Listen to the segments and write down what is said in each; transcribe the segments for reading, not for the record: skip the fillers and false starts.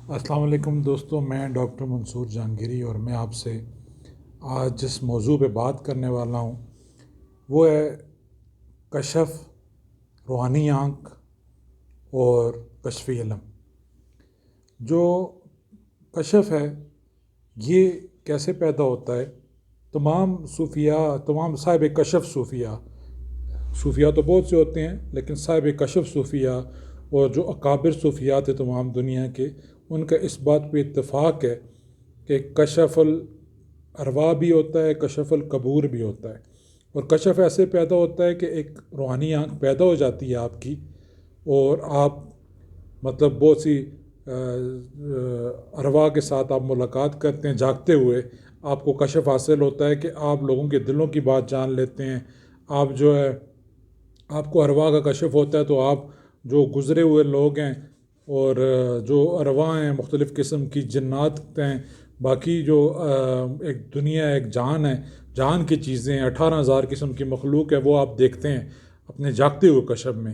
السلام علیکم دوستوں، میں ڈاکٹر منصور جہانگیری اور میں آپ سے آج جس موضوع پہ بات کرنے والا ہوں وہ ہے کشف، روحانی آنکھ اور کشفی علم۔ جو کشف ہے یہ کیسے پیدا ہوتا ہے؟ تمام صوفیاء، تمام صاحب کشف صوفیاء تو بہت سے ہوتے ہیں، لیکن صاحب کشف صوفیاء اور جو اکابر صوفیاء تھے تمام دنیا کے، ان کا اس بات پہ اتفاق ہے کہ کشف الارواح بھی ہوتا ہے، کشف القبور بھی ہوتا ہے۔ اور کشف ایسے پیدا ہوتا ہے کہ ایک روحانی آنکھ پیدا ہو جاتی ہے آپ کی، اور آپ مطلب بہت سی ارواح کے ساتھ آپ ملاقات کرتے ہیں جاگتے ہوئے۔ آپ کو کشف حاصل ہوتا ہے کہ آپ لوگوں کے دلوں کی بات جان لیتے ہیں۔ آپ جو ہے، آپ کو ارواح کا کشف ہوتا ہے تو آپ جو گزرے ہوئے لوگ ہیں اور جو ارواح ہیں، مختلف قسم کی جنات ہیں، باقی جو ایک دنیا، ایک جہان ہے، جہان کی چیزیں ہیں، 18,000 قسم کی مخلوق ہے، وہ آپ دیکھتے ہیں اپنے جاگتے ہوئے کشف میں۔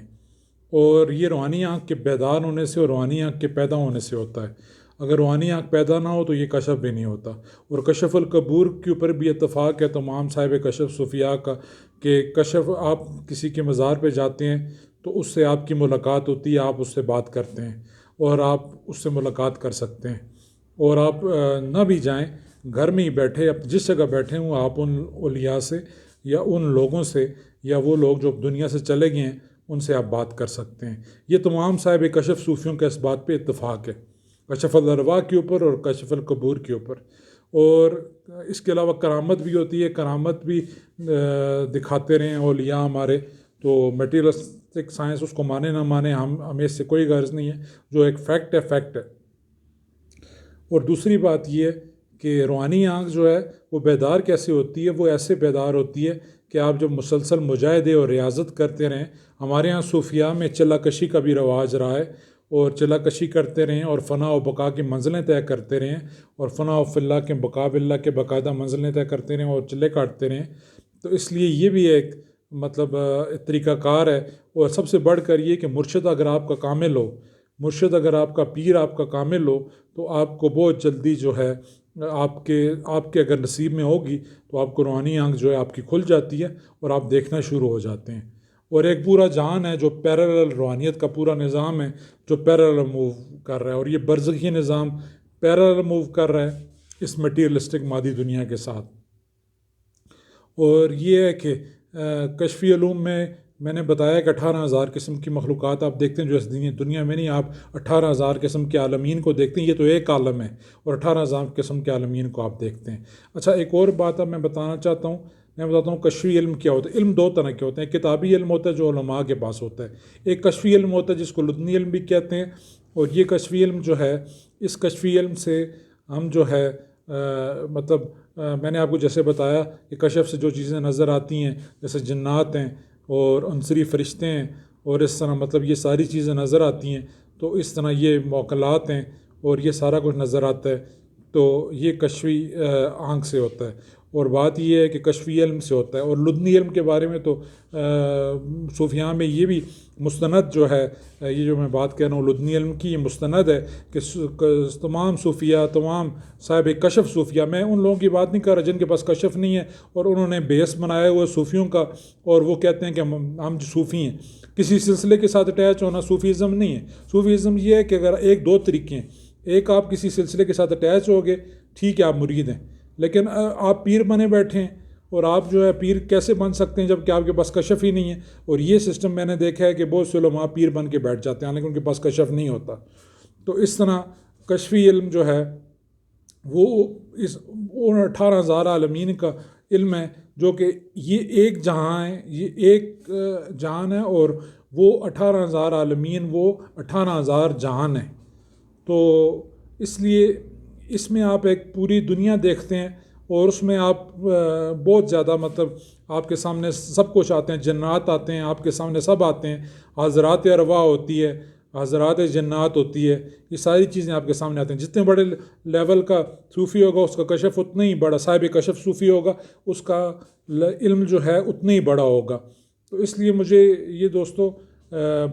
اور یہ روحانی آنکھ کے بیدار ہونے سے اور روحانی آنکھ کے پیدا ہونے سے ہوتا ہے۔ اگر روحانی آنکھ پیدا نہ ہو تو یہ کشف بھی نہیں ہوتا۔ اور کشف القبور کے اوپر بھی اتفاق ہے تمام صاحب کشف صوفیاء کا کہ کشف، آپ کسی کے مزار پہ جاتے ہیں تو اس سے آپ کی ملاقات ہوتی ہے، آپ اس سے بات کرتے ہیں اور آپ اس سے ملاقات کر سکتے ہیں۔ اور آپ نہ بھی جائیں، گھر میں ہی بیٹھے، جس جگہ بیٹھے ہوں، آپ ان اولیاء سے یا ان لوگوں سے یا وہ لوگ جو دنیا سے چلے گئے ہیں ان سے آپ بات کر سکتے ہیں۔ یہ تمام صاحب کشف صوفیوں کا اس بات پہ اتفاق ہے، کشف الارواح کے اوپر اور کشف القبور کے اوپر۔ اور اس کے علاوہ کرامت بھی ہوتی ہے، کرامت بھی دکھاتے رہے ہیں اولیاء ہمارے۔ تو میٹیریلسٹک سائنس اس کو مانے نہ مانے، ہمیں اس سے کوئی غرض نہیں ہے، جو ایک فیکٹ ہے فیکٹ ہے۔ اور دوسری بات یہ ہے کہ روحانی آنکھ جو ہے وہ بیدار کیسے ہوتی ہے؟ وہ ایسے بیدار ہوتی ہے کہ آپ جب مسلسل مجاہدے اور ریاضت کرتے رہیں۔ ہمارے ہاں صوفیاء میں چلہ کشی کا بھی رواج رہا ہے، اور چلہ کشی کرتے رہیں اور فنا و بقا کی منزلیں طے کرتے رہیں، اور فنا و فی اللہ کے بقا باللہ کے باقاعدہ منزلیں طے کرتے رہیں اور چلے کاٹتے رہیں۔ تو اس لیے یہ بھی ایک مطلب طریقہ کار ہے۔ اور سب سے بڑھ کر یہ کہ مرشد اگر آپ کا کامل ہو، مرشد اگر آپ کا پیر آپ کا کامل ہو، تو آپ کو بہت جلدی جو ہے آپ کے اگر نصیب میں ہوگی تو آپ کو روحانی آنکھ جو ہے آپ کی کھل جاتی ہے اور آپ دیکھنا شروع ہو جاتے ہیں۔ اور ایک پورا جہان ہے جو پیرالل، روحانیت کا پورا نظام ہے جو پیرالل موو کر رہا ہے، اور یہ برزخی نظام پیرالل موو کر رہا ہے اس مٹیریلسٹک مادی دنیا کے ساتھ۔ اور یہ ہے کہ کشفی علوم میں نے بتایا کہ 18,000 قسم کی مخلوقات آپ دیکھتے ہیں جو اس دنیا میں نہیں، آپ 18,000 قسم کے عالمین کو دیکھتے ہیں۔ یہ تو ایک عالم ہے اور 18,000 قسم کے عالمین کو آپ دیکھتے ہیں۔ اچھا، ایک اور بات اب میں بتانا چاہتا ہوں، میں بتاتا ہوں کشفی علم کیا ہوتا ہے۔ علم دو طرح کے ہوتے ہیں، کتابی علم ہوتا ہے جو علماء کے پاس ہوتا ہے، ایک کشفی علم ہوتا ہے جس کو لدنی علم بھی کہتے ہیں۔ اور یہ کشفی علم جو ہے، اس کشفی علم سے ہم جو ہے مطلب میں نے آپ کو جیسے بتایا کہ کشف سے جو چیزیں نظر آتی ہیں جیسے جنات ہیں اور عنصری فرشتے ہیں، اور اس طرح مطلب یہ ساری چیزیں نظر آتی ہیں، تو اس طرح یہ موکلات ہیں اور یہ سارا کچھ نظر آتا ہے، تو یہ کشفی آنکھ سے ہوتا ہے۔ اور بات یہ ہے کہ کشفی علم سے ہوتا ہے۔ اور لدنی علم کے بارے میں تو صوفیاء میں یہ بھی مستند جو ہے، یہ جو میں بات کہہ رہا ہوں لدنی علم کی، یہ مستند ہے کہ تمام صوفیاء، تمام صاحب کشف صوفیاء، میں ان لوگوں کی بات نہیں کر رہا جن کے پاس کشف نہیں ہے اور انہوں نے بیس بنایا ہوا صوفیوں کا، اور وہ کہتے ہیں کہ ہم صوفی ہیں۔ کسی سلسلے کے ساتھ اٹیچ ہونا صوفیزم نہیں ہے۔ صوفیزم یہ ہے کہ اگر ایک دو طریقے ہیں، ایک آپ کسی سلسلے کے ساتھ اٹیچ ہو گئے، ٹھیک ہے آپ مرید ہیں، لیکن آپ پیر بنے بیٹھے ہیں، اور آپ جو ہے پیر کیسے بن سکتے ہیں جب کہ آپ کے پاس کشف ہی نہیں ہے؟ اور یہ سسٹم میں نے دیکھا ہے کہ بہت سے علماء پیر بن کے بیٹھ جاتے ہیں لیکن ان کے پاس کشف نہیں ہوتا۔ تو اس طرح کشفی علم جو ہے وہ اس 18,000 عالمین کا علم ہے، جو کہ یہ ایک جہاں ہے، یہ ایک جہان ہے، اور وہ 18,000 عالمین وہ 18,000 جہان ہیں۔ تو اس لیے اس میں آپ ایک پوری دنیا دیکھتے ہیں، اور اس میں آپ بہت زیادہ مطلب آپ کے سامنے سب کچھ آتے ہیں، جنات آتے ہیں آپ کے سامنے، سب آتے ہیں، حضرات ارواح ہوتی ہے، حضرات جنات ہوتی ہے، یہ ساری چیزیں آپ کے سامنے آتے ہیں۔ جتنے بڑے لیول کا صوفی ہوگا اس کا کشف اتنا ہی بڑا، صاحب کشف صوفی ہوگا اس کا علم جو ہے اتنا ہی بڑا ہوگا۔ تو اس لیے مجھے یہ دوستو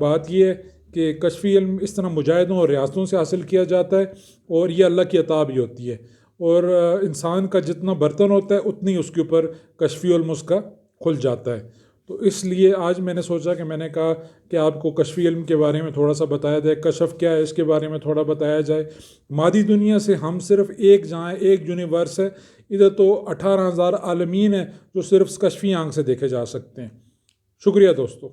بات یہ ہے کہ کشفی علم اس طرح مجاہدوں اور ریاستوں سے حاصل کیا جاتا ہے، اور یہ اللہ کی عطا بھی ہوتی ہے، اور انسان کا جتنا برتن ہوتا ہے اتنی اس کے اوپر کشفی علم اس کا کھل جاتا ہے۔ تو اس لیے آج میں نے سوچا کہ میں نے کہا کہ آپ کو کشفی علم کے بارے میں تھوڑا سا بتایا جائے، کشف کیا ہے اس کے بارے میں تھوڑا بتایا جائے۔ مادی دنیا سے ہم صرف ایک جہاں ایک یونیورس ہے، ادھر تو 18,000 عالمین ہیں جو صرف کشفی آنکھ سے دیکھے جا سکتے ہیں۔ شکریہ دوستو۔